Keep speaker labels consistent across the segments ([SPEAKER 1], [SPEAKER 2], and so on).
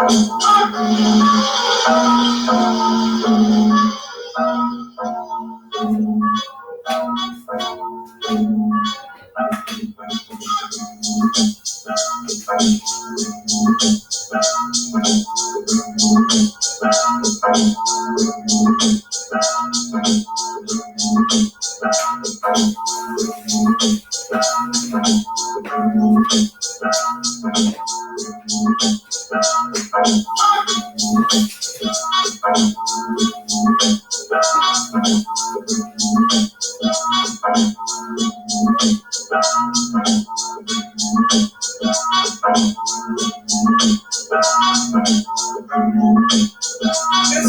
[SPEAKER 1] This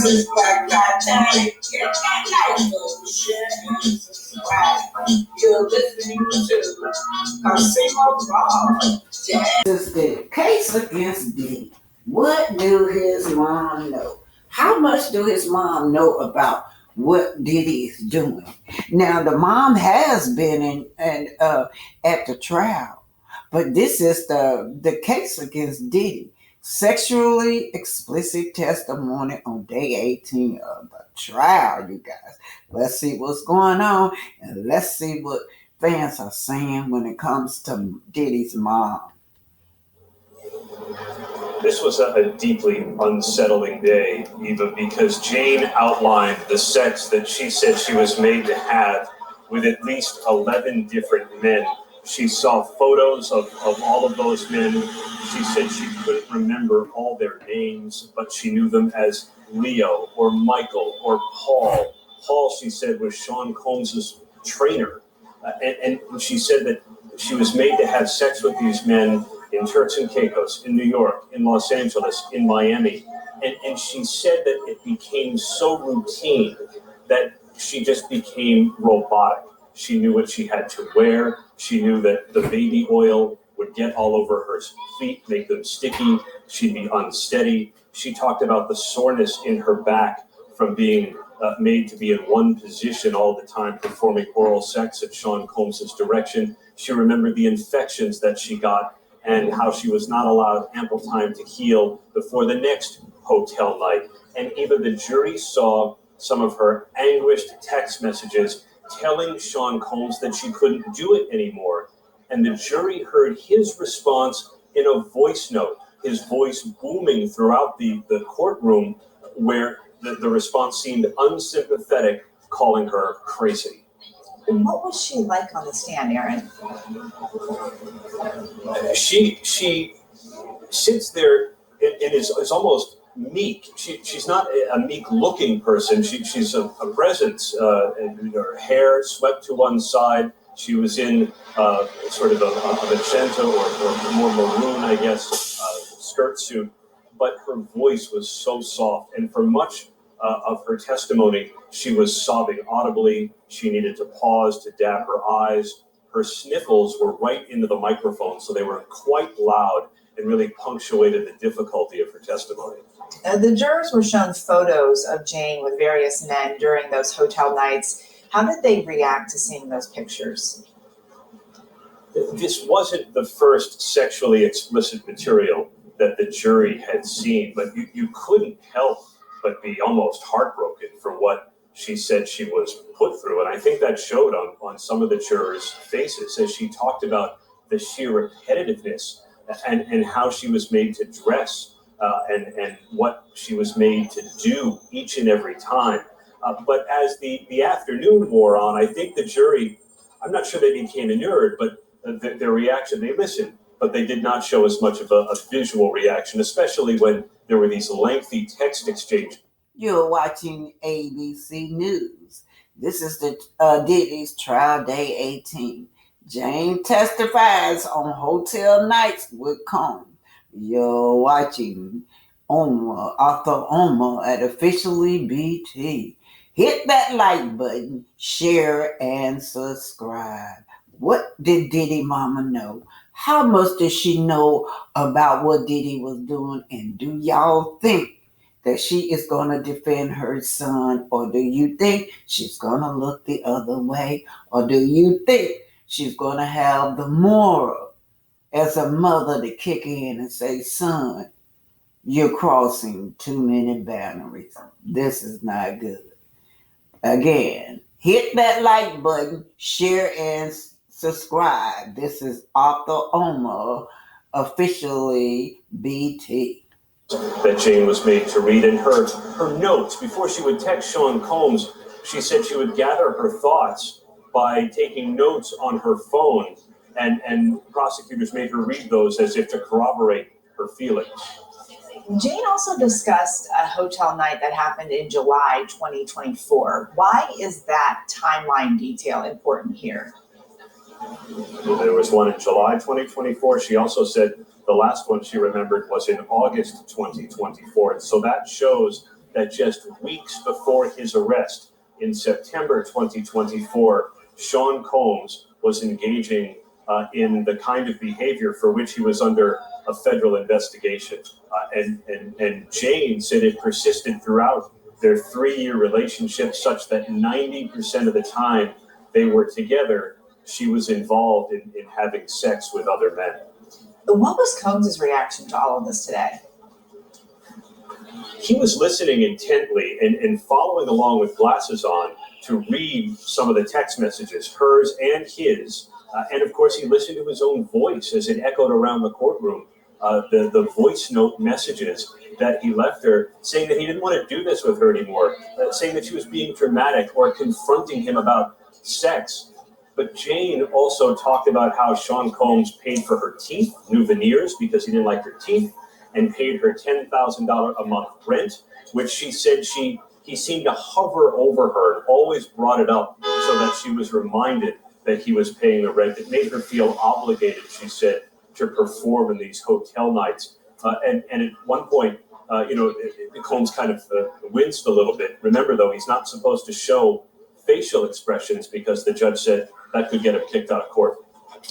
[SPEAKER 1] is Black Titanic. Get that life of share and subscribe. You're listening to Casino Rock. This is the case against Diddy. What do his mom know? How much do his mom know about what Diddy is doing? Now, the mom has been at the trial, but this is the case against Diddy. Sexually explicit testimony on day 18 of the trial, you guys. Let's see what's going on, and let's see what fans are saying when it comes to Diddy's mom.
[SPEAKER 2] This was a deeply unsettling day, Eva, because Jane outlined the sex that she said she was made to have with at least 11 different men. She saw photos of all of those men. She said she couldn't remember all their names, but she knew them as Leo or Michael or Paul. Paul, she said, was Sean Combs' trainer. And she said that she was made to have sex with these men in Turks and Caicos, in New York, in Los Angeles, in Miami. And she said that it became so routine that she just became robotic. She knew what she had to wear. She knew that the baby oil would get all over her feet, make them sticky. She'd be unsteady. She talked about the soreness in her back from being made to be in one position all the time, performing oral sex at Sean Combs' direction. She remembered the infections that she got and how she was not allowed ample time to heal before the next hotel night. And even the jury saw some of her anguished text messages telling Sean Combs that she couldn't do it anymore. And the jury heard his response in a voice note, his voice booming throughout the courtroom, where the response seemed unsympathetic, calling her crazy.
[SPEAKER 3] And what was she like on the stand, Aaron?
[SPEAKER 2] She sits there and is almost meek. She's not a meek-looking person. She's a presence. Her hair swept to one side. She was in sort of a magenta or more maroon, I guess, skirt suit. But her voice was so soft. And for much of her testimony, she was sobbing audibly. She needed to pause to dab her eyes. Her sniffles were right into the microphone, so they were quite loud and really punctuated the difficulty of her testimony.
[SPEAKER 3] The jurors were shown photos of Jane with various men during those hotel nights. How did they react to seeing those pictures?
[SPEAKER 2] This wasn't the first sexually explicit material that the jury had seen, but you couldn't help but be almost heartbroken for what she said she was put through. And I think that showed on some of the jurors' faces as she talked about the sheer repetitiveness and how she was made to dress and what she was made to do each and every time. But as the afternoon wore on, I think the jury, I'm not sure they became inured, but their reaction, they listened, but they did not show as much of a visual reaction, especially when there were these lengthy text exchanges.
[SPEAKER 1] You're watching ABC News. This is the Diddy's trial day 18. Jane testifies on hotel nights with Combs. You're watching Arthur Oma at Officially BT. Hit that like button, share, and subscribe. What did Diddy mama know? How much does she know about what Diddy was doing? And do y'all think that she is going to defend her son? Or do you think she's going to look the other way? Or do you think she's going to have the moral as a mother to kick in and say, son, You're crossing too many boundaries. This is not good. Again, hit that like button, share and subscribe. This is Arthur Omar, officially BT.
[SPEAKER 2] That Jane was made to read in her notes before she would text Sean Combs. She said she would gather her thoughts by taking notes on her phone, and prosecutors made her read those as if to corroborate her feelings.
[SPEAKER 3] Jane also discussed a hotel night that happened in July 2024. Why is that timeline detail important here?
[SPEAKER 2] There was one in July 2024. She also said the last one she remembered was in August 2024. And so that shows that just weeks before his arrest in September 2024, Sean Combs was engaging in the kind of behavior for which he was under a federal investigation. And Jane said it persisted throughout their 3-year relationship, such that 90% of the time they were together, she was involved in having sex with other men.
[SPEAKER 3] What was Combs' reaction to all of this today?
[SPEAKER 2] He was listening intently and following along with glasses on to read some of the text messages, hers and his. And of course, he listened to his own voice as it echoed around the courtroom. The voice note messages that he left her, saying that he didn't want to do this with her anymore, saying that she was being dramatic or confronting him about sex. But Jane also talked about how Sean Combs paid for her teeth, new veneers, because he didn't like her teeth, and paid her $10,000 a month rent, which she said he seemed to hover over her and always brought it up so that she was reminded that he was paying the rent. It made her feel obligated, she said, to perform in these hotel nights. And at one point, Combs kind of winced a little bit. Remember, though, he's not supposed to show facial expressions because the judge said that could get him kicked out of court.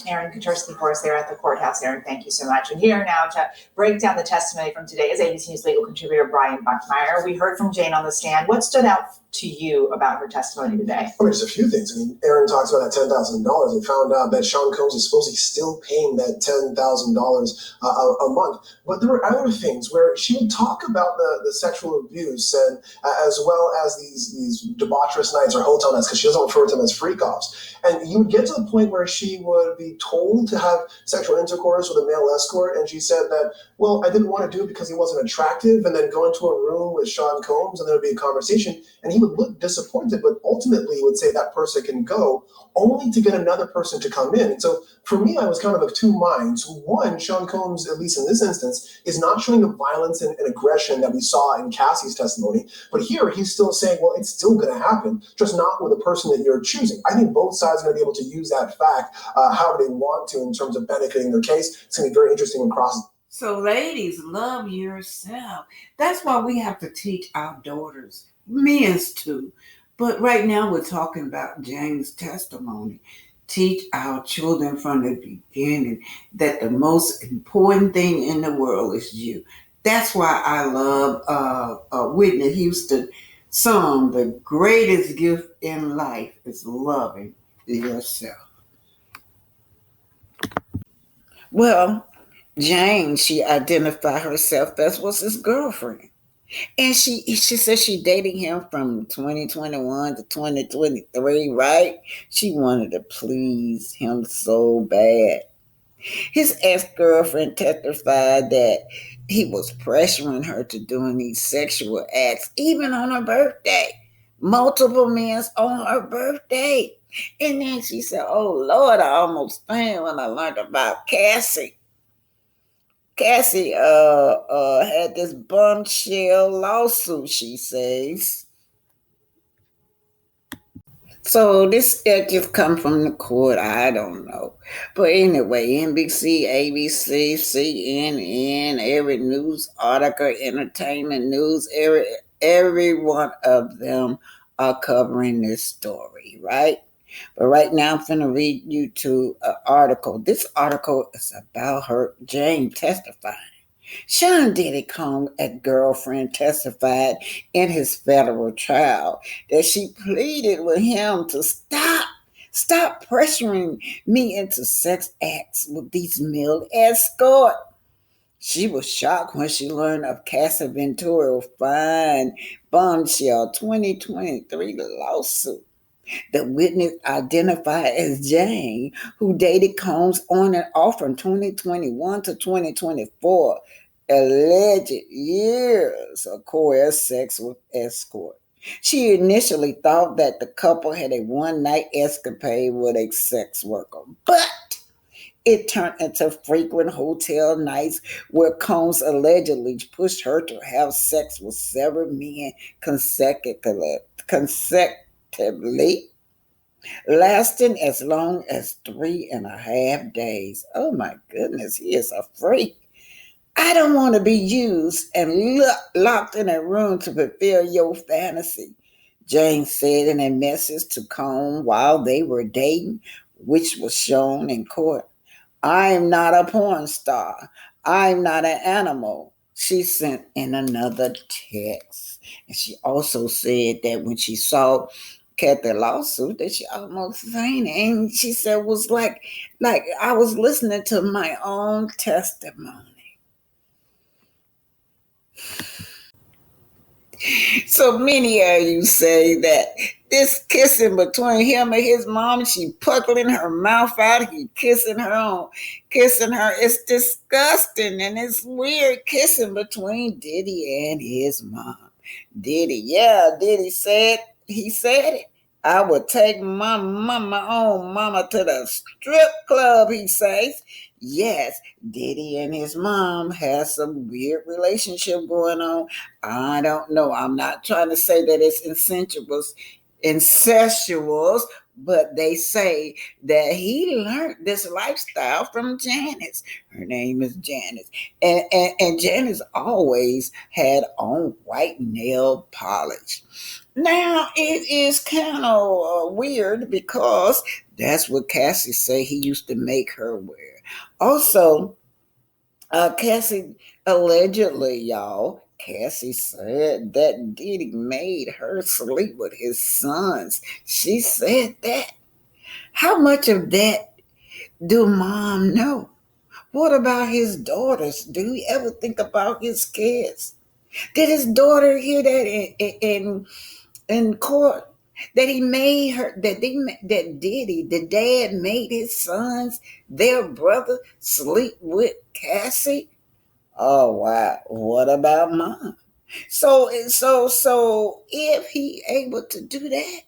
[SPEAKER 3] Aaron Katursky for us there at the courthouse. Aaron, thank you so much. And here now to break down the testimony from today is ABC News legal contributor Brian Buckmeyer. We heard from Jane on the stand. What stood out to you about her testimony today?
[SPEAKER 4] I mean, just a few things. I mean, Aaron talks about that $10,000 and found out that Sean Combs is supposedly still paying that $10,000 a month. But there were other things where she would talk about the sexual abuse and as well as these debaucherous nights or hotel nights, because she doesn't refer to them as freak-offs. And you would get to the point where she would be told to have sexual intercourse with a male escort, and she said that, well, I didn't want to do it because he wasn't attractive, and then go into a room with Sean Combs, and there would be a conversation, and he would look disappointed, but ultimately he would say that person can go, only to get another person to come in. And so for me, I was kind of two minds. One, Sean Combs, at least in this instance, is not showing the violence and aggression that we saw in Cassie's testimony, but here he's still saying, well, it's still going to happen, just not with the person that you're choosing. I think both sides are going to be able to use that fact however they want to in terms of benefiting their case. It's going to be very interesting when crossing.
[SPEAKER 1] So ladies, love yourself. That's why we have to teach our daughters, men's too. But right now we're talking about Jane's testimony. Teach our children from the beginning that the most important thing in the world is you. That's why I love Whitney Houston song, the greatest gift in life is loving yourself. Well, Jane, she identified herself as was his girlfriend. And she said she dating him from 2021 to 2023, right? She wanted to please him so bad. His ex-girlfriend testified that he was pressuring her to doing these sexual acts, even on her birthday. Multiple men on her birthday. And then she said, oh, Lord, I almost fainted when I learned about Cassie. Cassie had this bombshell lawsuit, she says. So this that just come from the court, I don't know. But anyway, NBC, ABC, CNN, every news article, entertainment news, every one of them are covering this story, right? But right now, I'm finna read you to an article. This article is about her, Jane, testifying. Sean Diddy Combs' ex-girlfriend testified in his federal trial that she pleaded with him to stop pressuring me into sex acts with these male escorts. She was shocked when she learned of Casa Ventura's fine bombshell 2023 lawsuit. The witness identified as Jane, who dated Combs on and off from 2021 to 2024, alleged years of coerced sex with escort. She initially thought that the couple had a one-night escapade with a sex worker, but it turned into frequent hotel nights where Combs allegedly pushed her to have sex with several men consecutively, lasting as long as 3.5 days. Oh my goodness, he is a freak. I don't want to be used and locked in a room to fulfill your fantasy, Jane said in a message to Combs while they were dating, which was shown in court. I'm not a porn star. I'm not an animal, she sent in another text. And she also said that when she saw Kathy lawsuit that she almost fainted. And she said it was like I was listening to my own testimony. So many of you say that this kissing between him and his mom, she puckering her mouth out, he kissing her. It's disgusting and it's weird kissing between Diddy and his mom. Diddy said, he said it. I would take my own mama to the strip club, he says. Yes, Diddy and his mom has some weird relationship going on. I don't know. I'm not trying to say that it's incestuous, but they say that he learned this lifestyle from Janice. Her name is Janice. And Janice always had on white nail polish. Now, it is kind of weird because that's what Cassie say he used to make her wear. Also, Cassie allegedly, y'all, Cassie said that Diddy made her sleep with his sons. She said that. How much of that do mom know? What about his daughters? Do he ever think about his kids? Did his daughter hear that in court? That he made her, that Diddy, the dad, made his sons, their brother, sleep with Cassie? Oh wow! What about mom? So if he able to do that,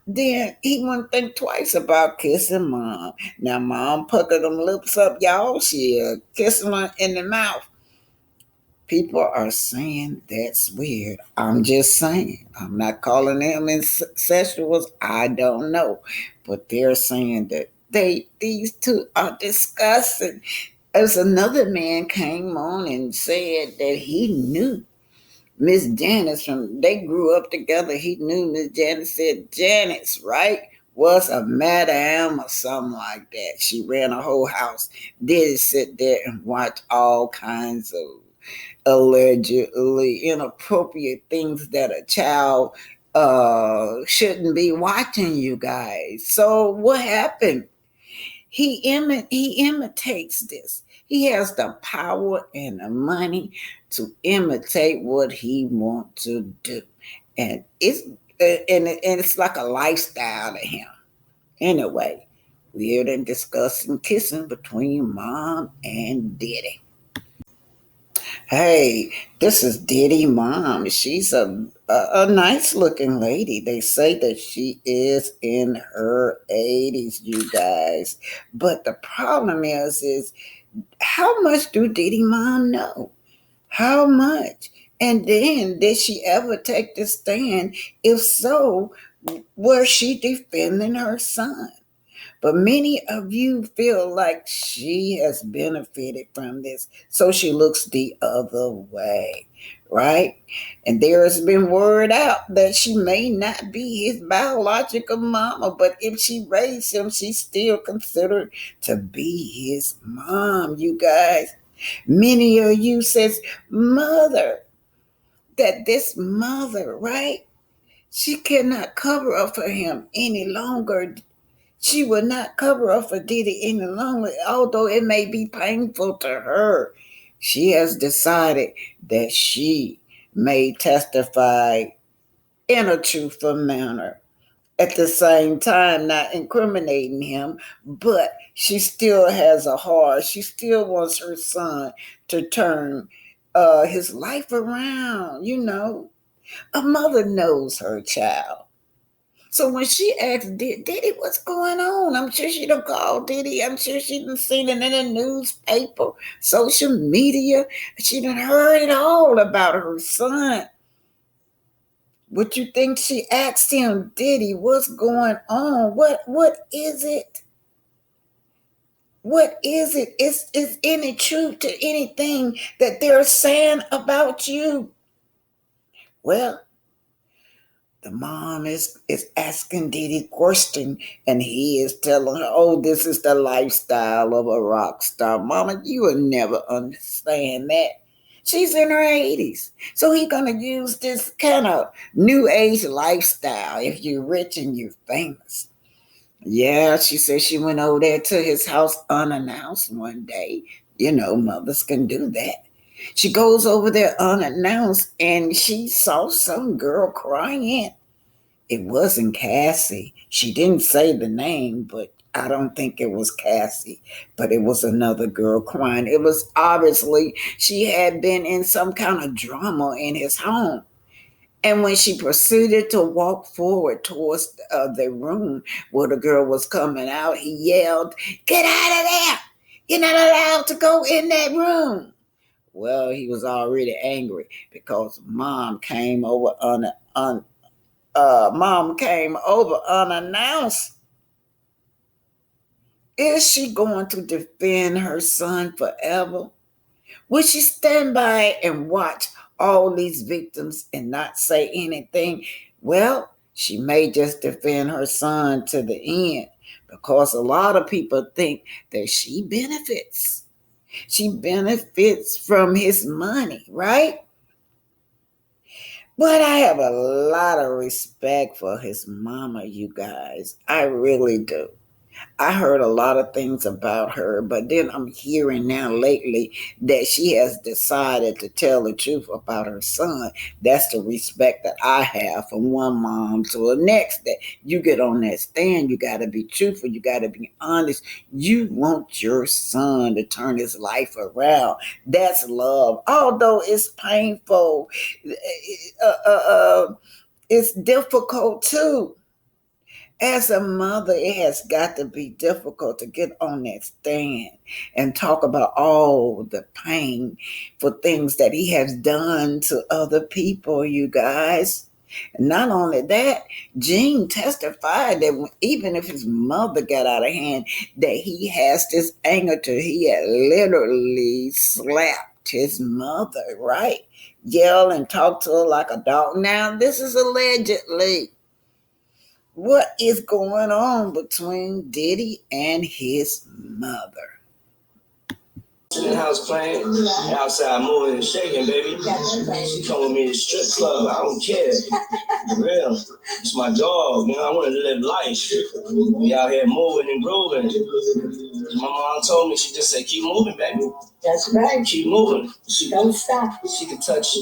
[SPEAKER 1] then he wouldn't think twice about kissing mom. Now mom puckered them lips up, y'all. She kissing her in the mouth. People are saying that's weird. I'm just saying. I'm not calling them incestuous. I don't know, but they're saying that these two are disgusting. As another man came on and said that he knew Miss Janice from they grew up together. He knew Miss Janice said Janice, right? Was a madam or something like that. She ran a whole house. Did sit there and watch all kinds of allegedly inappropriate things that a child shouldn't be watching, you guys. So what happened? He imitates this. He has the power and the money to imitate what he wants to do, and it's like a lifestyle to him. Anyway, weird and disgusting kissing between mom and Diddy. Hey, this is Diddy mom. She's a nice looking lady. They say that she is in her 80s, you guys. But the problem is how much do Diddy mom know? How much? And then did she ever take the stand? If so, was she defending her son? But many of you feel like she has benefited from this, so she looks the other way, right? And there has been word out that she may not be his biological mama, but if she raised him, she's still considered to be his mom, you guys. Many of you says, mother, that this mother, right? She cannot cover up for him any longer. She will not cover up for Diddy any longer, although it may be painful to her. She has decided that she may testify in a truthful manner. At the same time, not incriminating him, but she still has a heart. She still wants her son to turn his life around. You know, a mother knows her child. So when she asked Diddy, what's going on? I'm sure she done called Diddy. I'm sure she done seen it in the newspaper, social media. She done heard it all about her son. What you think she asked him, Diddy, what's going on? What is it? What is it? Is any truth to anything that they're saying about you? Well, the mom is asking Diddy question, and he is telling her, oh, this is the lifestyle of a rock star. Mama, you will never understand that. She's in her 80s. So he's going to use this kind of new age lifestyle if you're rich and you're famous. Yeah, she said she went over there to his house unannounced one day. You know, mothers can do that. She goes over there unannounced and she saw some girl crying. It wasn't Cassie. She didn't say the name, but I don't think it was Cassie. But it was another girl crying. It was obviously she had been in some kind of drama in his home. And when she proceeded to walk forward towards the room where the girl was coming out, he yelled, "Get out of there! You're not allowed to go in that room." Well, he was already angry because mom came over unannounced. Is she going to defend her son forever? Will she stand by and watch all these victims and not say anything? Well, she may just defend her son to the end because a lot of people think that she benefits. She benefits from his money, right? But I have a lot of respect for his mama, you guys. I really do. I heard a lot of things about her, but then I'm hearing now lately that she has decided to tell the truth about her son. That's the respect that I have from one mom to the next. That you get on that stand, you got to be truthful, you got to be honest. You want your son to turn his life around. That's love. Although it's painful, it's difficult too. As a mother, it has got to be difficult to get on that stand and talk about all the pain for things that he has done to other people, you guys. And not only that, Gene testified that even if his mother got out of hand, that he has this anger to he had literally slapped his mother, right? Yell and talk to her like a dog. Now, this is allegedly. What is going on between Diddy and his mother?
[SPEAKER 5] In the house playing, outside moving and shaking, baby. She come with me to strip club. I don't care. For real. It's my dog, I want to live life. We out here moving and grooving. My mom told me, she just said, keep moving, baby.
[SPEAKER 6] That's right.
[SPEAKER 5] Keep moving.
[SPEAKER 6] Don't stop.
[SPEAKER 5] She could touch